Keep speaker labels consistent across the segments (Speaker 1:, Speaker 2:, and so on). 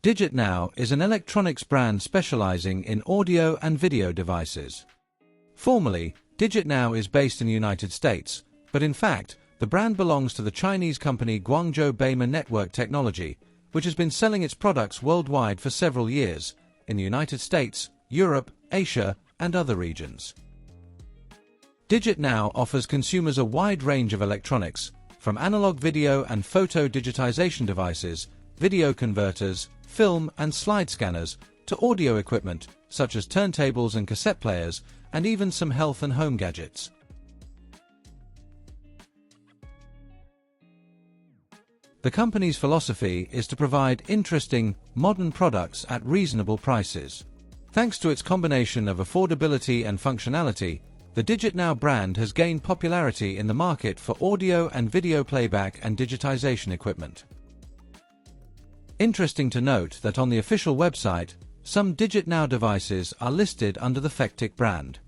Speaker 1: DigitNow is an electronics brand specializing in audio and video devices. Formally, DigitNow is based in the United States, but in fact, the brand belongs to the Chinese company Guangzhou Beima Network Technology, which has been selling its products worldwide for several years, in the United States, Europe, Asia, and other regions. DigitNow offers consumers a wide range of electronics, from analog video and photo digitization devices, video converters, film and slide scanners, to audio equipment, such as turntables and cassette players, and even some health and home gadgets. The company's philosophy is to provide interesting, modern products at reasonable prices. Thanks to its combination of affordability and functionality, the DigitNow brand has gained popularity in the market for audio and video playback and digitization equipment. Interesting to note that on the official website, some DigitNow devices are listed under the Fectic brand.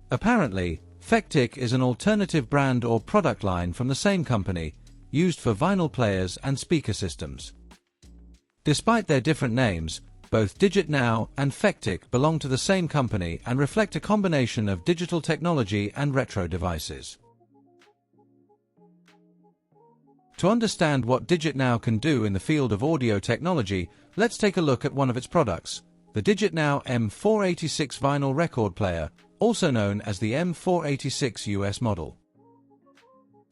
Speaker 1: Apparently, Fectic is an alternative brand or product line from the same company, used for vinyl players and speaker systems. Despite their different names, both DigitNow and Fectic belong to the same company and reflect a combination of digital technology and retro devices. To understand what DigitNow can do in the field of audio technology, let's take a look at one of its products, the DigitNow M486 vinyl record player, also known as the M486-US model.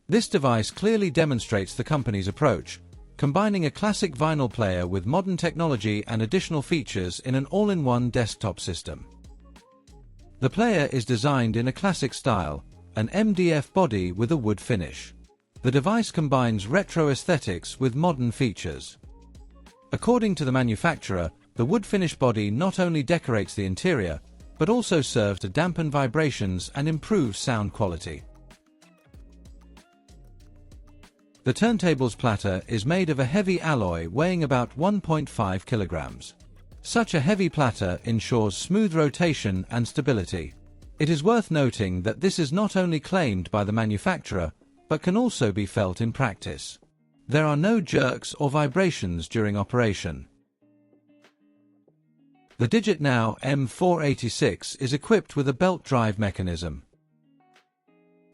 Speaker 1: This device clearly demonstrates the company's approach, combining a classic vinyl player with modern technology and additional features in an all-in-one desktop system. The player is designed in a classic style, an MDF body with a wood finish. The device combines retro aesthetics with modern features. According to the manufacturer, the wood finish body not only decorates the interior, but also serves to dampen vibrations and improve sound quality. The turntable's platter is made of a heavy alloy weighing about 1.5 kilograms. Such a heavy platter ensures smooth rotation and stability. It is worth noting that this is not only claimed by the manufacturer, but can also be felt in practice. There are no jerks or vibrations during operation. The DigitNow M486 is equipped with a belt drive mechanism.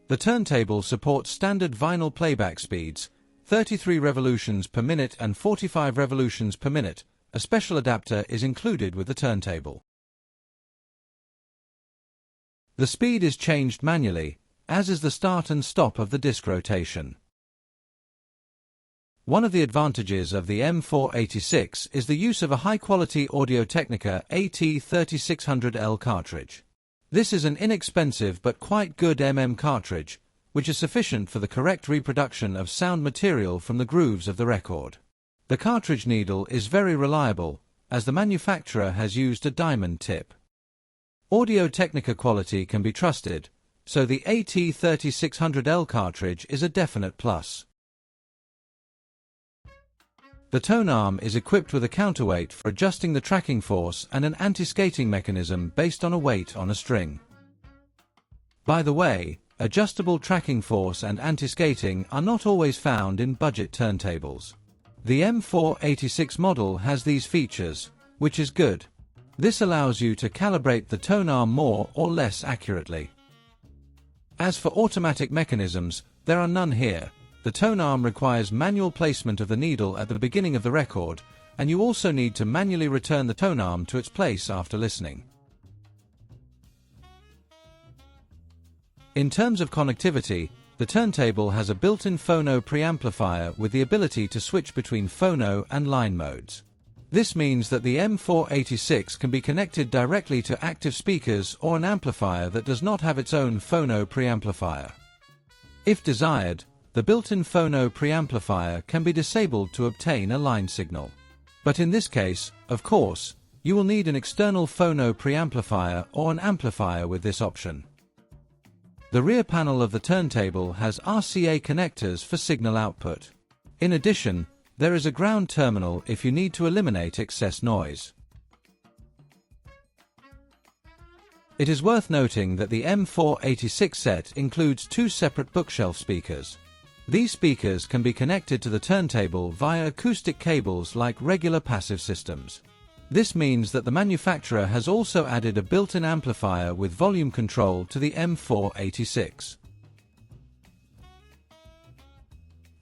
Speaker 1: The turntable supports standard vinyl playback speeds, 33 revolutions per minute and 45 revolutions per minute. A special adapter is included with the turntable. The speed is changed manually, as is the start and stop of the disc rotation. One of the advantages of the M486 is the use of a high-quality Audio-Technica AT3600L cartridge. This is an inexpensive but quite good cartridge, which is sufficient for the correct reproduction of sound material from the grooves of the record. The cartridge needle is very reliable, as the manufacturer has used a diamond tip. Audio-Technica quality can be trusted, so the AT3600L cartridge is a definite plus. The tone arm is equipped with a counterweight for adjusting the tracking force and an anti-skating mechanism based on a weight on a string. By the way, adjustable tracking force and anti-skating are not always found in budget turntables. The M486 model has these features, which is good. This allows you to calibrate the tone arm more or less accurately. As for automatic mechanisms, there are none here. The tone arm requires manual placement of the needle at the beginning of the record, and you also need to manually return the tone arm to its place after listening. In terms of connectivity, the turntable has a built-in phono preamplifier with the ability to switch between phono and line modes. This means that the M486 can be connected directly to active speakers or an amplifier that does not have its own phono preamplifier. If desired, the built-in phono preamplifier can be disabled to obtain a line signal. But in this case, of course, you will need an external phono preamplifier or an amplifier with this option. The rear panel of the turntable has RCA connectors for signal output. In addition, there is a ground terminal if you need to eliminate excess noise. It is worth noting that the M486 set includes two separate bookshelf speakers. These speakers can be connected to the turntable via acoustic cables like regular passive systems. This means that the manufacturer has also added a built-in amplifier with volume control to the M486.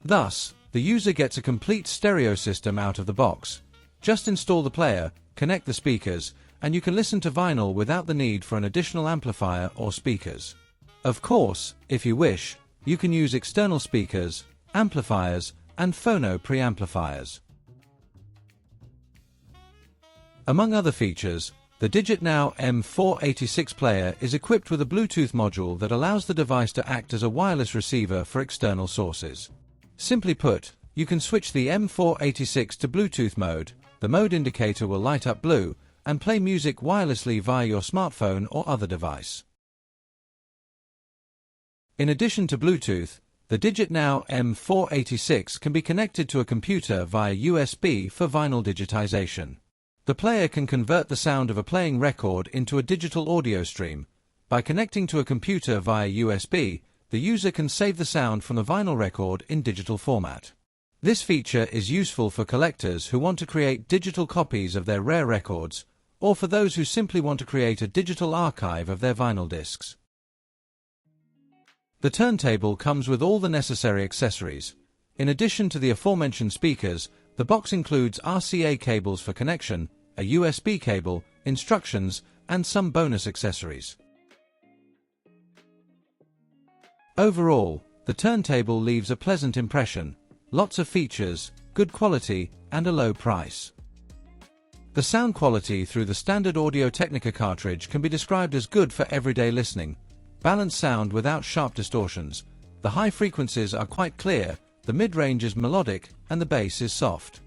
Speaker 1: Thus, the user gets a complete stereo system out of the box. Just install the player, connect the speakers, and you can listen to vinyl without the need for an additional amplifier or speakers. Of course, if you wish, you can use external speakers, amplifiers, and phono preamplifiers. Among other features, the DigitNow M486 player is equipped with a Bluetooth module that allows the device to act as a wireless receiver for external sources. Simply put, you can switch the M486 to Bluetooth mode, the mode indicator will light up blue, and play music wirelessly via your smartphone or other device. In addition to Bluetooth, the DigitNow M486 can be connected to a computer via USB for vinyl digitization. The player can convert the sound of a playing record into a digital audio stream. By connecting to a computer via USB, the user can save the sound from the vinyl record in digital format. This feature is useful for collectors who want to create digital copies of their rare records, or for those who simply want to create a digital archive of their vinyl discs. The turntable comes with all the necessary accessories. In addition to the aforementioned speakers, the box includes RCA cables for connection, a USB cable, instructions, and some bonus accessories. Overall, the turntable leaves a pleasant impression, lots of features, good quality, and a low price. The sound quality through the standard Audio-Technica cartridge can be described as good for everyday listening. Balanced sound without sharp distortions. The high frequencies are quite clear, the mid-range is melodic, and the bass is soft.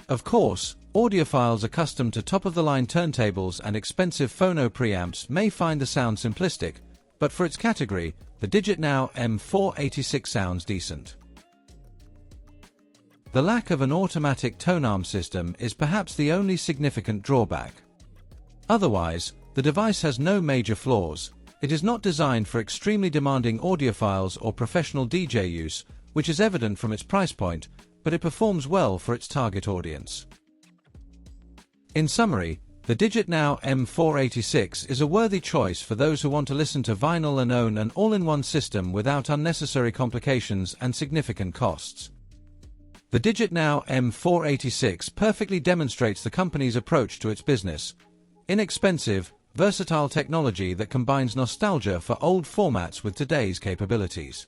Speaker 1: Of course, audiophiles accustomed to top-of-the-line turntables and expensive phono preamps may find the sound simplistic, but for its category, the DigitNow M486 sounds decent. The lack of an automatic tone arm system is perhaps the only significant drawback. Otherwise, the device has no major flaws. It is not designed for extremely demanding audiophiles or professional DJ use, which is evident from its price point, but it performs well for its target audience. In summary, the DigitNow M486 is a worthy choice for those who want to listen to vinyl and own an all-in-one system without unnecessary complications and significant costs. The DigitNow M486 perfectly demonstrates the company's approach to its business. Inexpensive, versatile technology that combines nostalgia for old formats with today's capabilities.